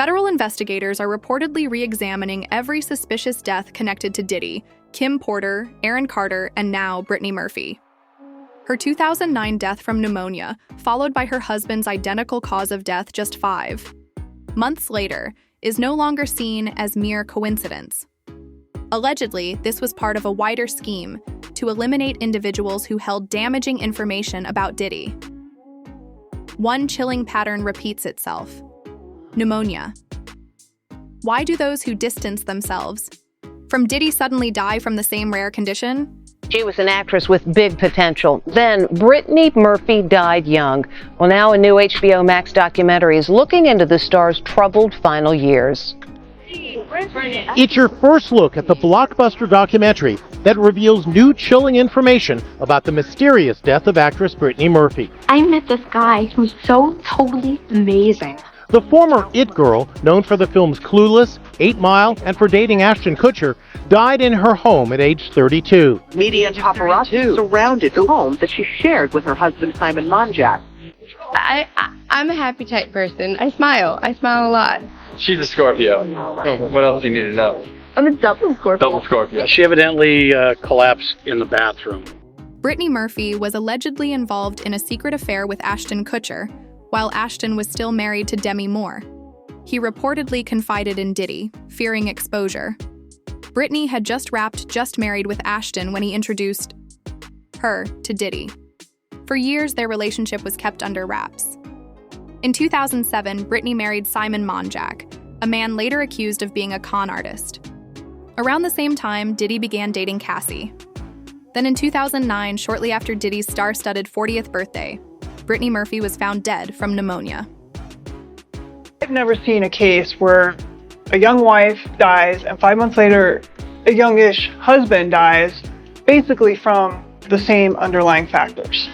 Federal investigators are reportedly re-examining every suspicious death connected to Diddy, Kim Porter, Aaron Carter, and now Brittany Murphy. Her 2009 death from pneumonia, followed by her husband's identical cause of death just 5 months later, is no longer seen as mere coincidence. Allegedly, this was part of a wider scheme to eliminate individuals who held damaging information about Diddy. One chilling pattern repeats itself: pneumonia. Why do those who distance themselves from Diddy suddenly die from the same rare condition? She was an actress with big potential. Then Brittany Murphy died young. Well, now a new HBO Max documentary is looking into the star's troubled final years. It's your first look at the blockbuster documentary that reveals new chilling information about the mysterious death of actress Brittany Murphy. I met this guy who's so totally amazing. The former It Girl, known for the films Clueless, 8 Mile, and for dating Ashton Kutcher, died in her home at age 32. Media and paparazzi surrounded the home that she shared with her husband, Simon Monjack. I'm a happy type person. I smile a lot. She's a Scorpio. What else do you need to know? I'm a double Scorpio. Double Scorpio. She evidently collapsed in the bathroom. Brittany Murphy was allegedly involved in a secret affair with Ashton Kutcher, while Ashton was still married to Demi Moore. He reportedly confided in Diddy, fearing exposure. Brittany had just married with Ashton when he introduced her to Diddy. For years, their relationship was kept under wraps. In 2007, Brittany married Simon Monjack, a man later accused of being a con artist. Around the same time, Diddy began dating Cassie. Then in 2009, shortly after Diddy's star-studded 40th birthday, Brittany Murphy was found dead from pneumonia. I've never seen a case where a young wife dies and 5 months later a youngish husband dies, basically from the same underlying factors.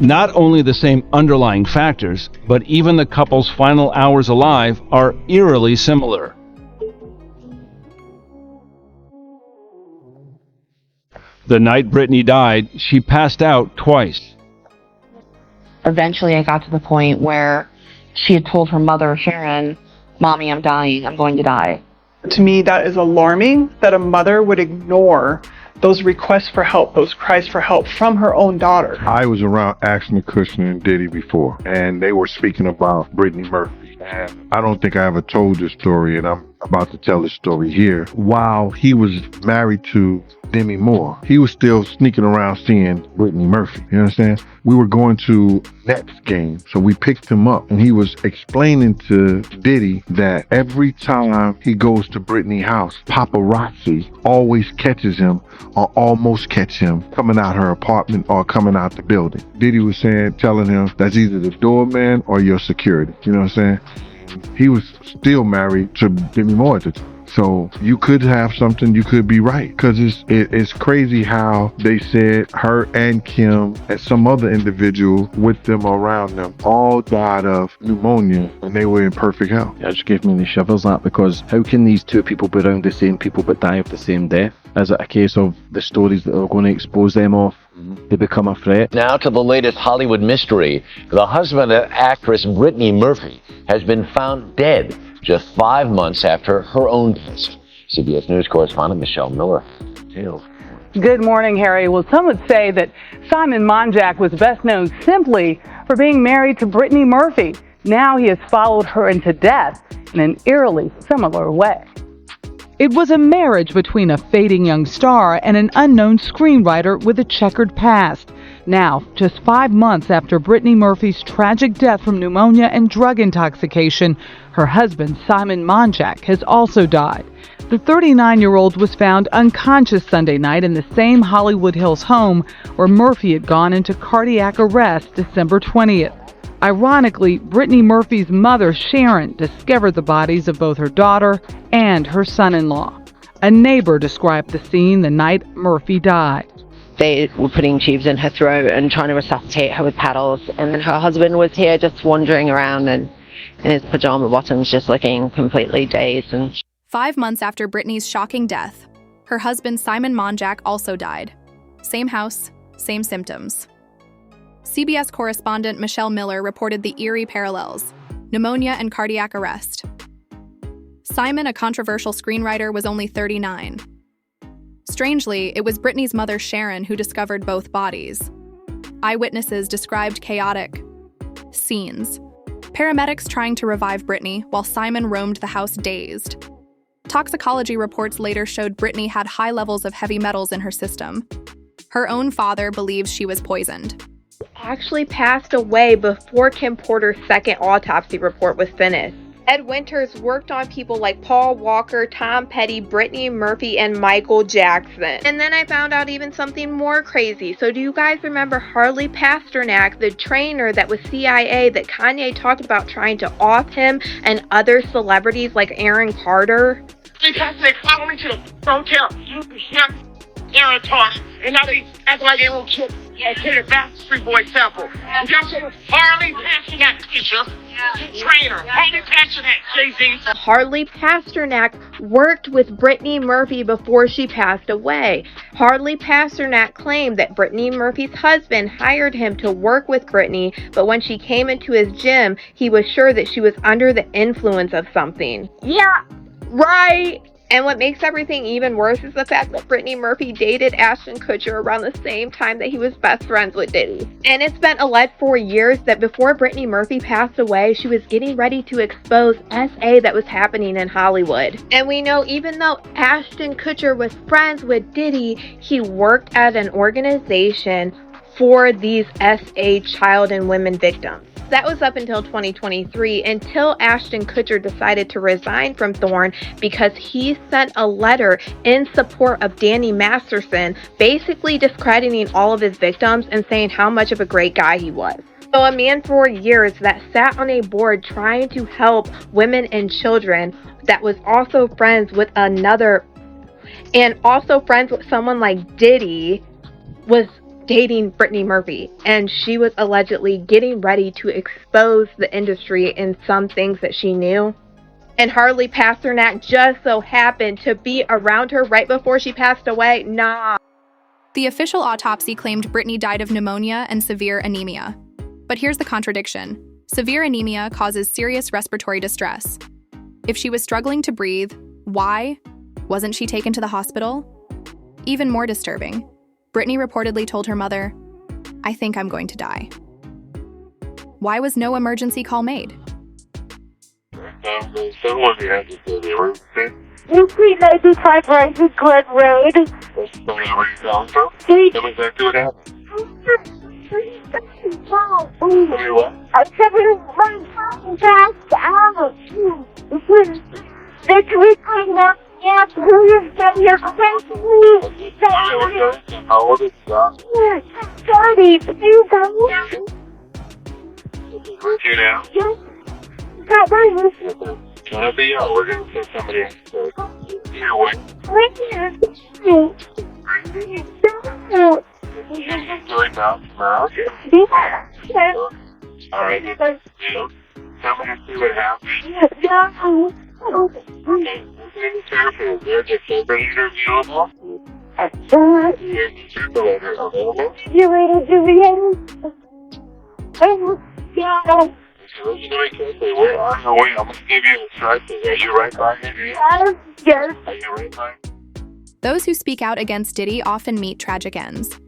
Not only the same underlying factors, but even the couple's final hours alive are eerily similar. The night Brittany died, she passed out twice. Eventually I got to the point where she had told her mother, Sharon, "Mommy, I'm dying. I'm going to die." To me, that is alarming that a mother would ignore those requests for help, those cries for help from her own daughter. I was around Ashton Kutcher and Diddy before, and they were speaking about Brittany Murphy. And I don't think I ever told this story, and I'm about to tell this story here. While he was married to Demi Moore, he was still sneaking around seeing Brittany Murphy. You understand? We were going to Nets game, so we picked him up, and he was explaining to Diddy that every time he goes to Brittany's house, paparazzi always catches him or almost catch him coming out her apartment or coming out the building. Diddy was telling him that's either the doorman or your security. You know what I'm saying? He was still married to Demi Moore at the time. So you could have something, you could be right. Because it's crazy how they said her and Kim and some other individual with them around them all died of pneumonia and they were in perfect health. It just gave me the shivers, that, because how can these two people be around the same people but die of the same death? Is it a case of the stories that are going to expose them off? They become a threat? Now to the latest Hollywood mystery. The husband of actress Brittany Murphy has been found dead just 5 months after her own death. CBS News correspondent Michelle Miller. Details. Good morning, Harry. Well, some would say that Simon Monjack was best known simply for being married to Brittany Murphy. Now he has followed her into death in an eerily similar way. It was a marriage between a fading young star and an unknown screenwriter with a checkered past. Now, just 5 months after Brittany Murphy's tragic death from pneumonia and drug intoxication, her husband, Simon Monjack, has also died. The 39-year-old was found unconscious Sunday night in the same Hollywood Hills home where Murphy had gone into cardiac arrest December 20th. Ironically, Brittany Murphy's mother, Sharon, discovered the bodies of both her daughter and her son-in-law. A neighbor described the scene the night Murphy died. They were putting tubes in her throat and trying to resuscitate her with paddles, and then her husband was here just wandering around in his pajama bottoms, just looking completely dazed. 5 months after Brittany's shocking death, her husband Simon Monjack also died. Same house, same symptoms. CBS correspondent Michelle Miller reported the eerie parallels. pneumonia, and cardiac arrest. Simon, a controversial screenwriter, was only 39. Strangely, it was Brittany's mother, Sharon, who discovered both bodies. Eyewitnesses described chaotic scenes. Paramedics trying to revive Brittany while Simon roamed the house dazed. Toxicology reports later showed Brittany had high levels of heavy metals in her system. Her own father believes she was poisoned. Actually passed away before Kim Porter's second autopsy report was finished. Ed Winters worked on people like Paul Walker, Tom Petty, Brittany Murphy, and Michael Jackson. And then I found out even something more crazy. So do you guys remember Harley Pasternak, the trainer that was CIA that Kanye talked about trying to off him and other celebrities like Aaron Carter? Don't tell you Aaron Carter, and now they act like they won't kill the Backstreet Boy sample. Just Harley Pasternak teacher, trainer, Harley Pasternak, Jay-Z. Harley Pasternak worked with Brittany Murphy before she passed away. Harley Pasternak claimed that Brittany Murphy's husband hired him to work with Brittany, but when she came into his gym, he was sure that she was under the influence of something. Yeah, right. And what makes everything even worse is the fact that Brittany Murphy dated Ashton Kutcher around the same time that he was best friends with Diddy. And it's been alleged for years that before Brittany Murphy passed away, she was getting ready to expose SA that was happening in Hollywood. And we know even though Ashton Kutcher was friends with Diddy, he worked at an organization for these SA child and women victims. That was up until 2023, until Ashton Kutcher decided to resign from Thorne because he sent a letter in support of Danny Masterson, basically discrediting all of his victims and saying how much of a great guy he was. So a man for years that sat on a board trying to help women and children, that was also friends with someone like Diddy, was dating Brittany Murphy, and she was allegedly getting ready to expose the industry in some things that she knew. And Harley Pasternak just so happened to be around her right before she passed away. Nah. The official autopsy claimed Brittany died of pneumonia and severe anemia. But here's the contradiction. Severe anemia causes serious respiratory distress. If she was struggling to breathe, why wasn't she taken to the hospital? Even more disturbing, Brittany reportedly told her mother, "I think I'm going to die." Why was no emergency call made? You see 95 Rising Glen Road. I'm coming right fast out. This week I'm up. Yeah, who's been here crazy? How old is that? 32, guys. Where's you now? Got my Can I be out? We're going to send somebody here. Wait. right here. Right now? Okay. Yeah. Alright. Tell me to see what happened. Yeah. Okay. Careful. There's a defibrillator available. There's a defibrillator available. You ready to begin? Yeah. Where are you? Wait, I'm going to give you instructions. Are you right by me? Yes. Are you right by? Those who speak out against Diddy often meet tragic ends.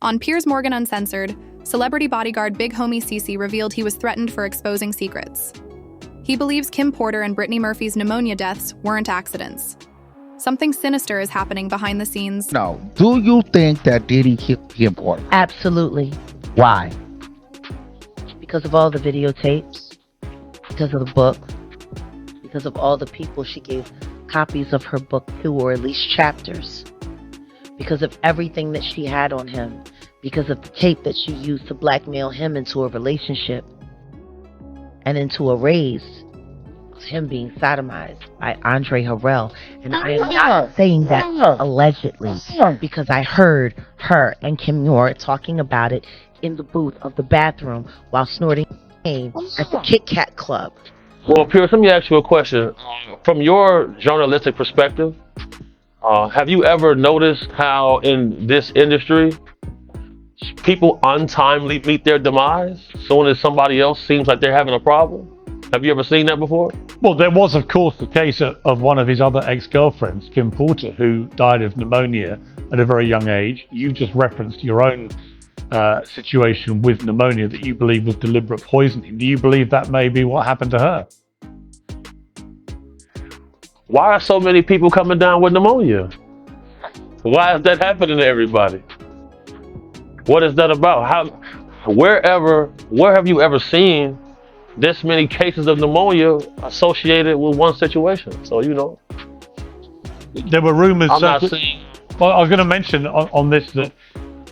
On Piers Morgan Uncensored, celebrity bodyguard Big Homie Cece revealed he was threatened for exposing secrets. He believes Kim Porter and Brittany Murphy's pneumonia deaths weren't accidents. Something sinister is happening behind the scenes. No. Do you think that Diddy killed Kim Porter? Absolutely. Why? Because of all the videotapes, because of the book, because of all the people she gave copies of her book to, or at least chapters, because of everything that she had on him, because of the tape that she used to blackmail him into a relationship and into a raise, him being sodomized by Andre Harrell. And I am not saying that allegedly, because I heard her and Kim Noor talking about it in the booth of the bathroom while snorting at the Kit Kat Club. Well, Pierce, let me ask you a question. From your journalistic perspective, have you ever noticed how in this industry, people untimely meet their demise soon as somebody else seems like they're having a problem? Have you ever seen that before? Well, there was, of course, the case of one of his other ex-girlfriends, Kim Porter, who died of pneumonia at a very young age. You just referenced your own situation with pneumonia that you believe was deliberate poisoning. Do you believe that may be what happened to her? Why are so many people coming down with pneumonia? Why is that happening to everybody? What is that about? Where have you ever seen this many cases of pneumonia associated with one situation? So, There were rumors. I'm not saying. Well, I was going to mention on this that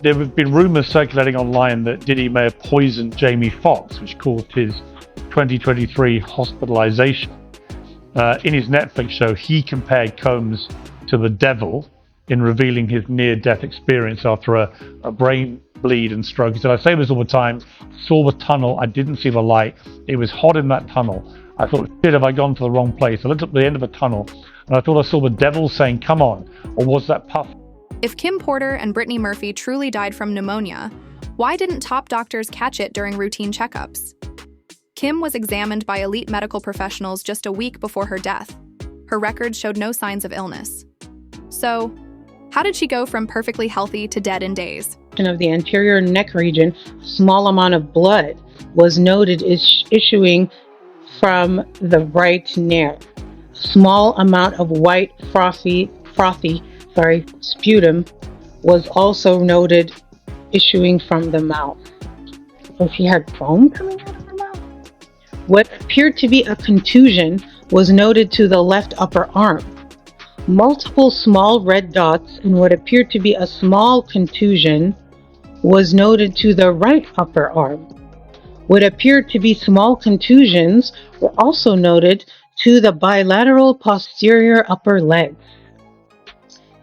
there have been rumors circulating online that Diddy may have poisoned Jamie Foxx, which caused his 2023 hospitalization. In his Netflix show, he compared Combs to the devil in revealing his near-death experience after a brain bleed and stroke. He said, I say this all the time, saw the tunnel, I didn't see the light, it was hot in that tunnel. I thought, shit, have I gone to the wrong place? I looked at the end of a tunnel and I thought I saw the devil saying, come on, or was that puff? If Kim Porter and Brittany Murphy truly died from pneumonia, why didn't top doctors catch it during routine checkups? Kim was examined by elite medical professionals just a week before her death. Her records showed no signs of illness. So, how did she go from perfectly healthy to dead in days? Of the anterior neck region, a small amount of blood was noted issuing from the right nair. Small amount of white frothy sputum was also noted issuing from the mouth. So she had foam coming out of her mouth. What appeared to be a contusion was noted to the left upper arm. Multiple small red dots and what appeared to be a small contusion was noted to the right upper arm. What appeared to be small contusions were also noted to the bilateral posterior upper legs.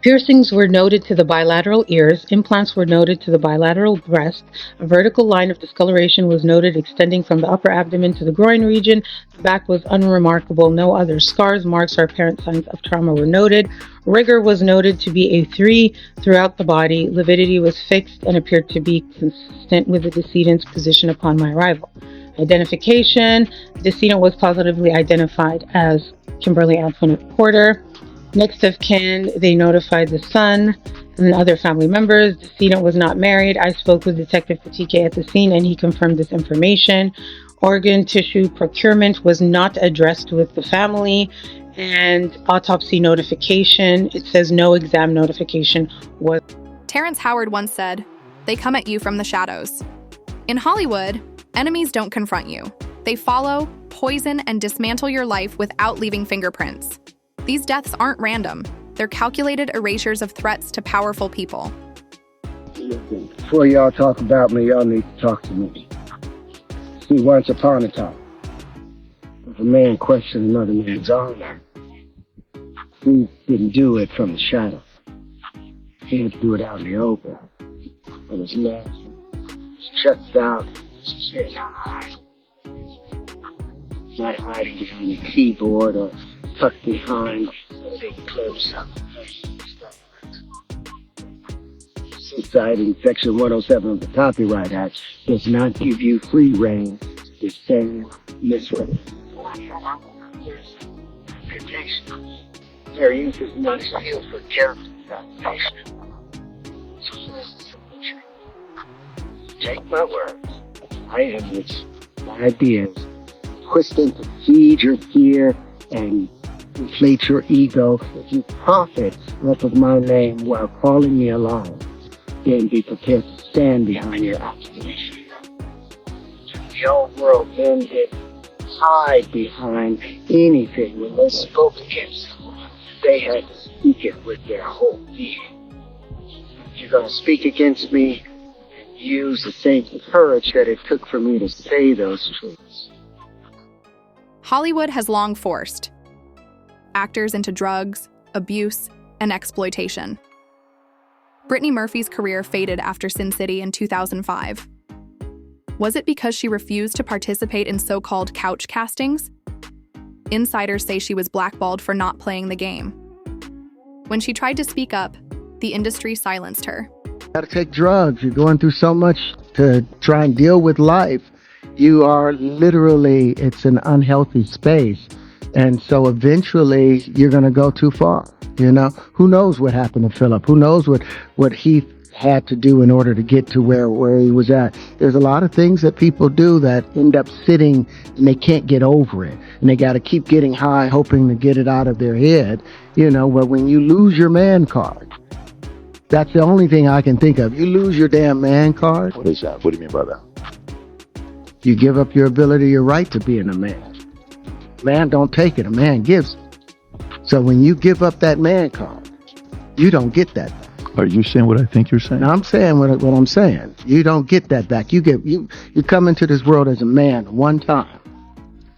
Piercings were noted to the bilateral ears, implants were noted to the bilateral breast, a vertical line of discoloration was noted extending from the upper abdomen to the groin region, the back was unremarkable, no other scars, marks, or apparent signs of trauma were noted. Rigor was noted to be a 3 throughout the body, lividity was fixed and appeared to be consistent with the decedent's position upon my arrival. Identification, the decedent was positively identified as Kimberly Antoinette Porter. Next of kin, they notified the son and other family members. The decedent was not married. I spoke with Detective Patike at the scene and he confirmed this information. Organ tissue procurement was not addressed with the family, and autopsy notification, it says no exam notification was. Terrence Howard once said, "They come at you from the shadows." In Hollywood, enemies don't confront you. They follow, poison, and dismantle your life without leaving fingerprints. These deaths aren't random. They're calculated erasures of threats to powerful people. Before y'all talk about me, y'all need to talk to me. See, once upon a time, if a man questioned another man's honor, he didn't do it from the shadows. He had to do it out in the open. It was nasty. Shuts down. Not hiding behind a keyboard or tucked behind a big close up. Citing Section 107 of the Copyright Act does not give you free rein to say misrepresentation. Fair use is not used for character assassination. Take my words. I am with my ideas. Twist them to feed your fear and inflate your ego. If you profit off of my name while calling me a liar, then be prepared to stand behind your accusation. The old world then did hide behind anything when they spoke against someone. They had to speak it with their whole being. If you're going to speak against me, use the same courage that it took for me to say those truths. Hollywood has long forced actors into drugs, abuse, and exploitation. Brittany Murphy's career faded after Sin City in 2005. Was it because she refused to participate in so-called couch castings? Insiders say she was blackballed for not playing the game. When she tried to speak up, the industry silenced her. You gotta take drugs. You're going through so much to try and deal with life. You are literally, it's an unhealthy space. And so eventually you're going to go too far. You know, who knows what happened to Philip? Who knows what he had to do in order to get to where he was at? There's a lot of things that people do that end up sitting and they can't get over it. And they got to keep getting high, hoping to get it out of their head. You know, but when you lose your man card, that's the only thing I can think of. You lose your damn man card. What is that? What do you mean by that? You give up your ability, your right to being a man. Man don't take it, a man gives it. So when you give up that man card, you don't get that back. Are you saying what I think you're saying? Now, I'm saying what I'm saying. You don't get that back. You come into this world as a man one time.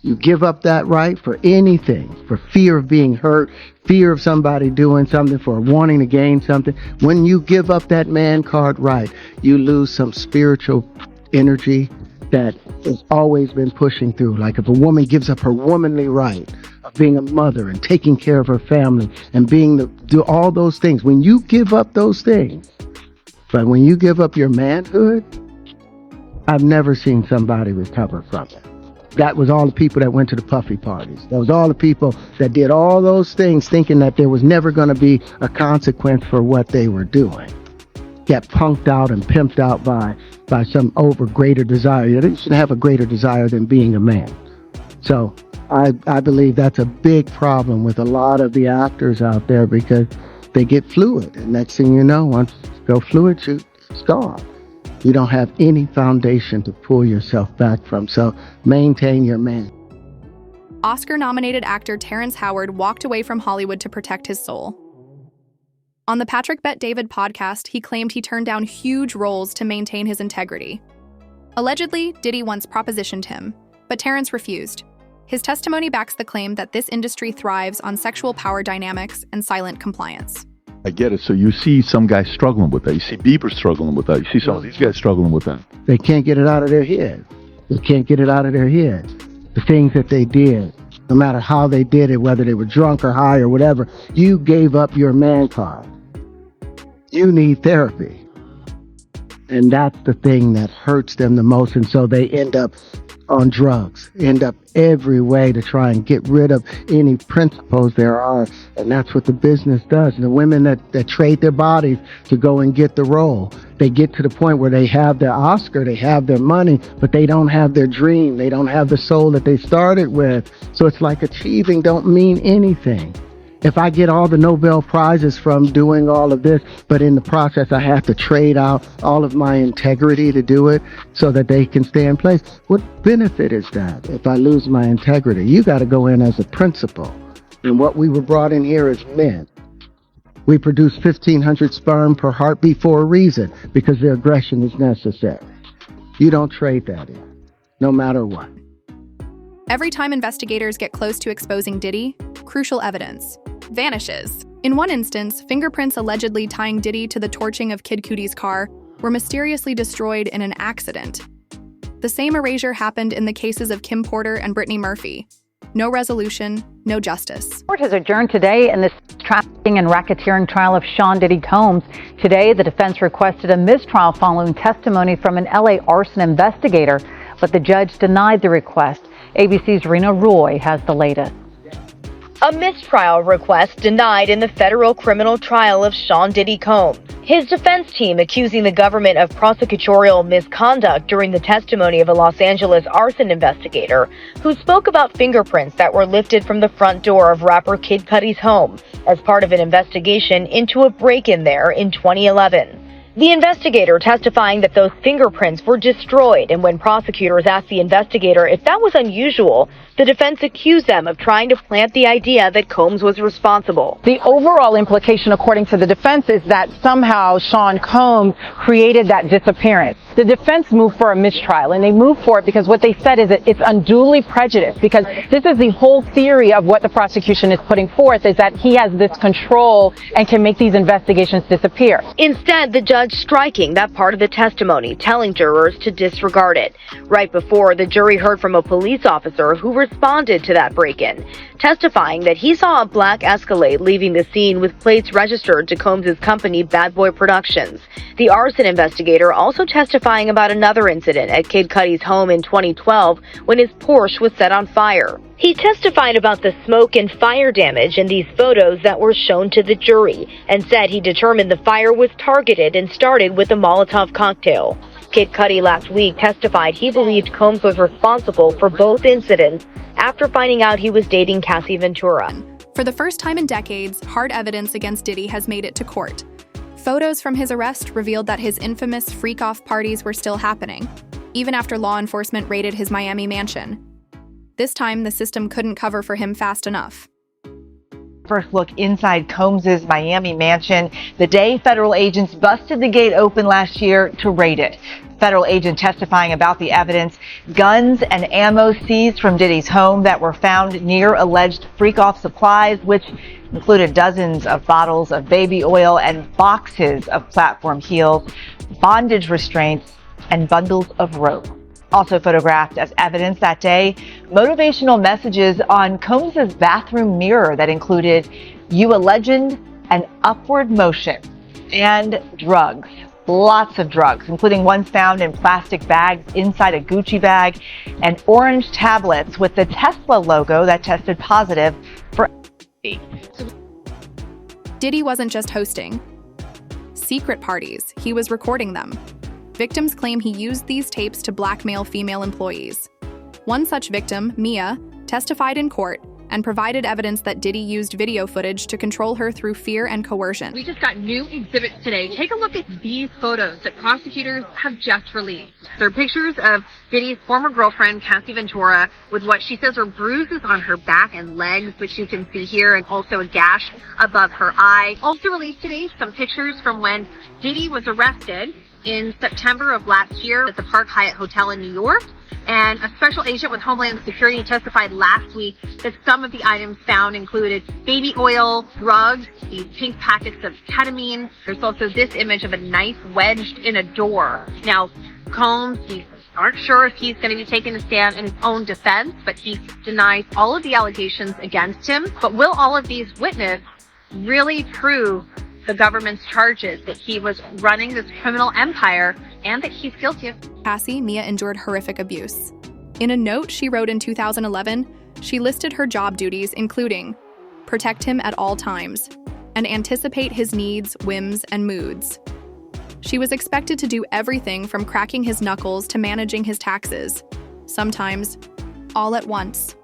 You give up that right for anything, for fear of being hurt, fear of somebody doing something, for wanting to gain something. When you give up that man card right, you lose some spiritual energy that has always been pushing through. Like if a woman gives up her womanly right of being a mother and taking care of her family and do all those things. When you give up those things, but when you give up your manhood, I've never seen somebody recover from it. That was all the people that went to the puffy parties. That was all the people that did all those things thinking that there was never going to be a consequence for what they were doing. Get punked out and pimped out by some greater desire. You shouldn't have a greater desire than being a man. So I believe that's a big problem with a lot of the actors out there because they get fluid. And next thing you know, once you go fluid, it's gone. You don't have any foundation to pull yourself back from. So maintain your man. Oscar-nominated actor Terrence Howard walked away from Hollywood to protect his soul. On the Patrick Bet-David podcast, he claimed he turned down huge roles to maintain his integrity. Allegedly, Diddy once propositioned him, but Terrence refused. His testimony backs the claim that this industry thrives on sexual power dynamics and silent compliance. I get it. So you see some guys struggling with that. You see Bieber struggling with that. You see some of these guys struggling with that. They can't get it out of their head. They can't get it out of their head. The things that they did, no matter how they did it, whether they were drunk or high or whatever, you gave up your man card. You need therapy. And that's the thing that hurts them the most. And so they end up on drugs, end up every way to try and get rid of any principles there are. And that's what the business does. And the women that trade their bodies to go and get the role, they get to the point where they have their Oscar, they have their money, but they don't have their dream. They don't have the soul that they started with. So it's like achieving don't mean anything. If I get all the Nobel Prizes from doing all of this, but in the process I have to trade out all of my integrity to do it so that they can stay in place, what benefit is that if I lose my integrity? You got to go in as a principal. And what we were brought in here as men. We produce 1,500 sperm per heartbeat for a reason, because the aggression is necessary. You don't trade that in, no matter what. Every time investigators get close to exposing Diddy, crucial evidence vanishes. In one instance, fingerprints allegedly tying Diddy to the torching of Kid Cudi's car were mysteriously destroyed in an accident. The same erasure happened in the cases of Kim Porter and Brittany Murphy. No resolution, no justice. Court has adjourned today in this trafficking and racketeering trial of Sean Diddy Combs. Today, the defense requested a mistrial following testimony from an LA arson investigator, but the judge denied the request. ABC's Rena Roy has the latest. A mistrial request denied in the federal criminal trial of Sean Diddy Combs. His defense team accusing the government of prosecutorial misconduct during the testimony of a Los Angeles arson investigator who spoke about fingerprints that were lifted from the front door of rapper Kid Cudi's home as part of an investigation into a break-in there in 2011. The investigator testifying that those fingerprints were destroyed, and when prosecutors asked the investigator if that was unusual, the defense accused them of trying to plant the idea that Combs was responsible. The overall implication, according to the defense, is that somehow Sean Combs created that disappearance. The defense moved for a mistrial, and they moved for it because what they said is that it's unduly prejudiced, because this is the whole theory of what the prosecution is putting forth, is that he has this control and can make these investigations disappear. Instead, the judge striking that part of the testimony, telling jurors to disregard it. Right before, the jury heard from a police officer who responded to that break-in, testifying that he saw a black Escalade leaving the scene with plates registered to Combs' company Bad Boy Productions. The arson investigator also testified testifying about another incident at Kid Cudi's home in 2012 when his Porsche was set on fire. He testified about the smoke and fire damage in these photos that were shown to the jury and said he determined the fire was targeted and started with a Molotov cocktail. Kid Cudi last week testified he believed Combs was responsible for both incidents after finding out he was dating Cassie Ventura. For the first time in decades, hard evidence against Diddy has made it to court. Photos from his arrest revealed that his infamous freak-off parties were still happening, even after law enforcement raided his Miami mansion. This time, the system couldn't cover for him fast enough. First look inside Combs' Miami mansion the day federal agents busted the gate open last year to raid it. Federal agent testifying about the evidence, guns and ammo seized from Diddy's home that were found near alleged freak-off supplies, which included dozens of bottles of baby oil and boxes of platform heels, bondage restraints, and bundles of rope. Also photographed as evidence that day, motivational messages on Combs' bathroom mirror that included "You a legend" and "Upward motion," and drugs. Lots of drugs, including ones found in plastic bags inside a Gucci bag, and orange tablets with the Tesla logo that tested positive for Diddy wasn't just hosting secret parties, he was recording them. Victims claim he used these tapes to blackmail female employees. One such victim, Mia, testified in court and provided evidence that Diddy used video footage to control her through fear and coercion. We just got new exhibits today. Take a look at these photos that prosecutors have just released. They're pictures of Diddy's former girlfriend, Cassie Ventura, with what she says are bruises on her back and legs, which you can see here, and also a gash above her eye. Also released today, some pictures from when Diddy was arrested in September of last year at the Park Hyatt Hotel in New York. And a special agent with Homeland Security testified last week that some of the items found included baby oil, drugs, these pink packets of ketamine. There's also this image of a knife wedged in a door. Now, Combs, he aren't sure if he's going to be taking a stand in his own defense, but he denies all of the allegations against him. But will all of these witnesses really prove the government's charges that he was running this criminal empire and that he's guilty of? Cassie, Mia endured horrific abuse. In a note she wrote in 2011, she listed her job duties, including protect him at all times and anticipate his needs, whims, and moods. She was expected to do everything from cracking his knuckles to managing his taxes, sometimes all at once.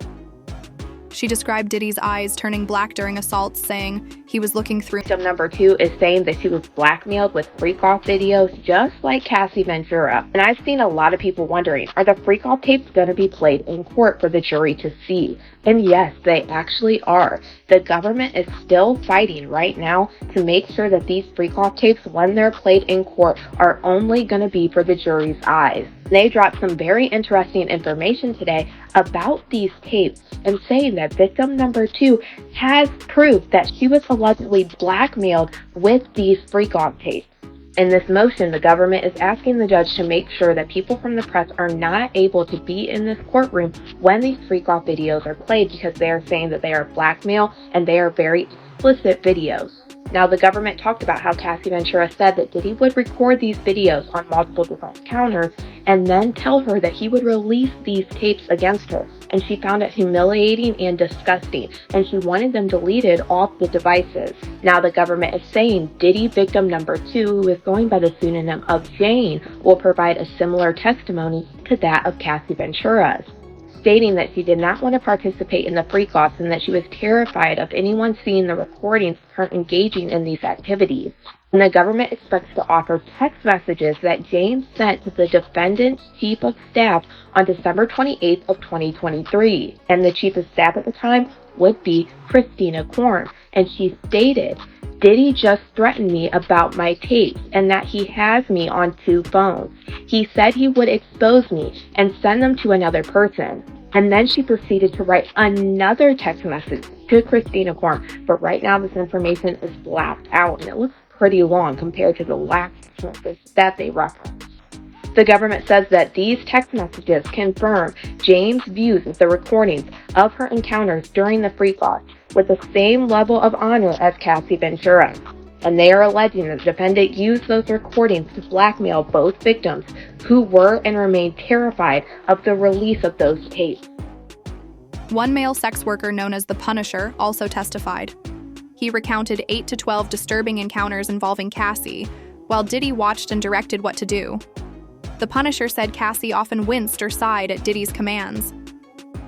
She described Diddy's eyes turning black during assaults, saying he was looking through. Victim number 2 is saying that she was blackmailed with freak-off videos just like Cassie Ventura. And I've seen a lot of people wondering, are the freak-off tapes going to be played in court for the jury to see? And yes, they actually are. The government is still fighting right now to make sure that these freak-off tapes, when they're played in court, are only going to be for the jury's eyes. They dropped some very interesting information today about these tapes and saying that victim number 2 has proof that she was allegedly blackmailed with these freak-off tapes. In this motion, the government is asking the judge to make sure that people from the press are not able to be in this courtroom when these freak-off videos are played, because they are saying that they are blackmail and they are very explicit videos. Now, the government talked about how Cassie Ventura said that Diddy would record these videos on multiple different counters and then tell her that he would release these tapes against her. And she found it humiliating and disgusting, and she wanted them deleted off the devices. Now, the government is saying Diddy victim number 2, who is going by the pseudonym of Jane, will provide a similar testimony to that of Cassie Ventura's, stating that she did not want to participate in the freak-offs and that she was terrified of anyone seeing the recordings of her engaging in these activities. And the government expects to offer text messages that Jane sent to the defendant's chief of staff on December 28th of 2023. And the chief of staff at the time would be Christina Korn. And she stated, Diddy just threatened me about my tapes and that he has me on 2 phones. He said he would expose me and send them to another person. And then she proceeded to write another text message to Christina Korn. But right now this information is blacked out and it looks pretty long compared to the last text message that they referenced. The government says that these text messages confirm Jane's views of the recordings of her encounters during the freak-off with the same level of honor as Cassie Ventura. and they are alleging that the defendant used those recordings to blackmail both victims, who were and remain terrified of the release of those tapes. One male sex worker known as the Punisher also testified. He recounted 8 to 12 disturbing encounters involving Cassie, while Diddy watched and directed what to do. The Punisher said Cassie often winced or sighed at Diddy's commands.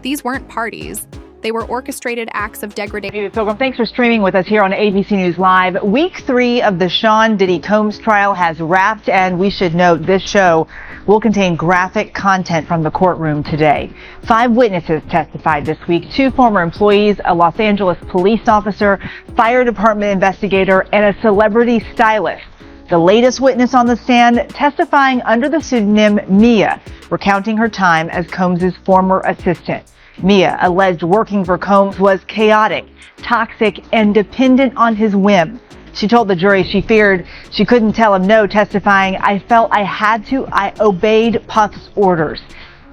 These weren't parties. They were orchestrated acts of degradation. Pilgrim, thanks for streaming with us here on ABC News Live. Week 3 of the Sean Diddy Combs trial has wrapped, and we should note this show will contain graphic content from the courtroom today. 5 witnesses testified this week, 2 former employees, a Los Angeles police officer, fire department investigator, and a celebrity stylist. The latest witness on the stand testifying under the pseudonym Mia, recounting her time as Combs' former assistant. Mia alleged working for Combs was chaotic, toxic, and dependent on his whim. She told the jury she feared she couldn't tell him no, testifying, "I felt I had to. I obeyed Puff's orders."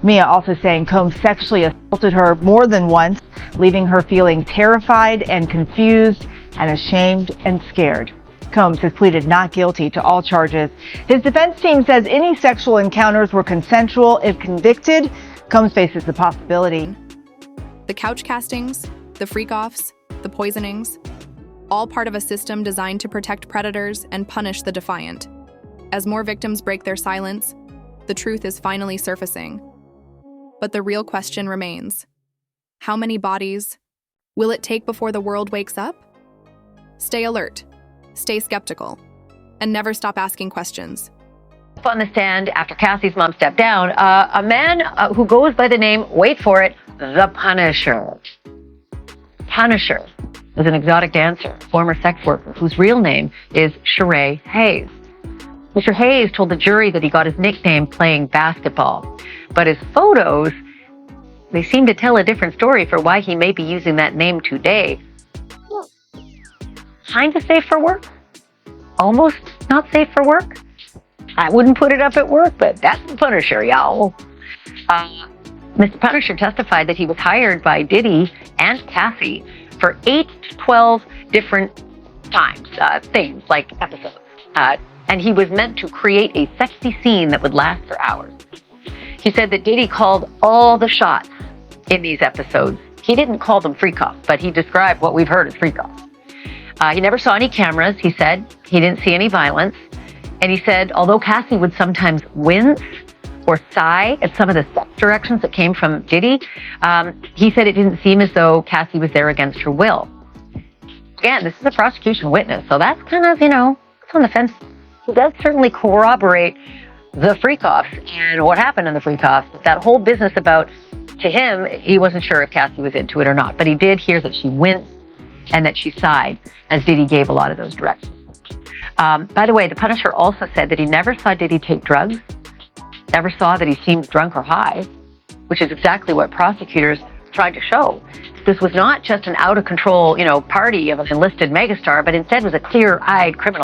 Mia also saying Combs sexually assaulted her more than once, leaving her feeling terrified and confused and ashamed and scared. Combs has pleaded not guilty to all charges. His defense team says any sexual encounters were consensual. If convicted, Combs faces the possibility. The couch castings, the freak-offs, the poisonings, all part of a system designed to protect predators and punish the defiant. As more victims break their silence, the truth is finally surfacing. But the real question remains: how many bodies will it take before the world wakes up? Stay alert, stay skeptical, and never stop asking questions. On the stand after Cassie's mom stepped down, a man who goes by the name, wait for it, the Punisher. Punisher is an exotic dancer, former sex worker, whose real name is Sheree Hayes. Mr. Hayes told the jury that he got his nickname playing basketball, but his photos, they seem to tell a different story for why he may be using that name today. Kind of safe for work, almost not safe for work. I wouldn't put it up at work, but that's the Punisher, y'all. Mr. Punisher testified that he was hired by Diddy and Cassie for 8 to 12 different times, things like episodes. And he was meant to create a sexy scene that would last for hours. He said that Diddy called all the shots in these episodes. He didn't call them freak-offs, but he described what we've heard as freak-offs. He never saw any cameras, he said. He didn't see any violence. And he said, although Cassie would sometimes wince or sigh at some of the sex directions that came from Diddy, he said it didn't seem as though Cassie was there against her will. Again, this is a prosecution witness, so that's kind of, it's on the fence. He does certainly corroborate the freak-offs and what happened in the freak-offs. That whole business about, to him, he wasn't sure if Cassie was into it or not, but he did hear that she winced and that she sighed as Diddy gave a lot of those directions. By the way, the Punisher also said that he never saw Diddy take drugs, never saw that he seemed drunk or high, which is exactly what prosecutors tried to show. This was not just an out-of-control, party of an enlisted megastar, but instead was a clear-eyed criminal.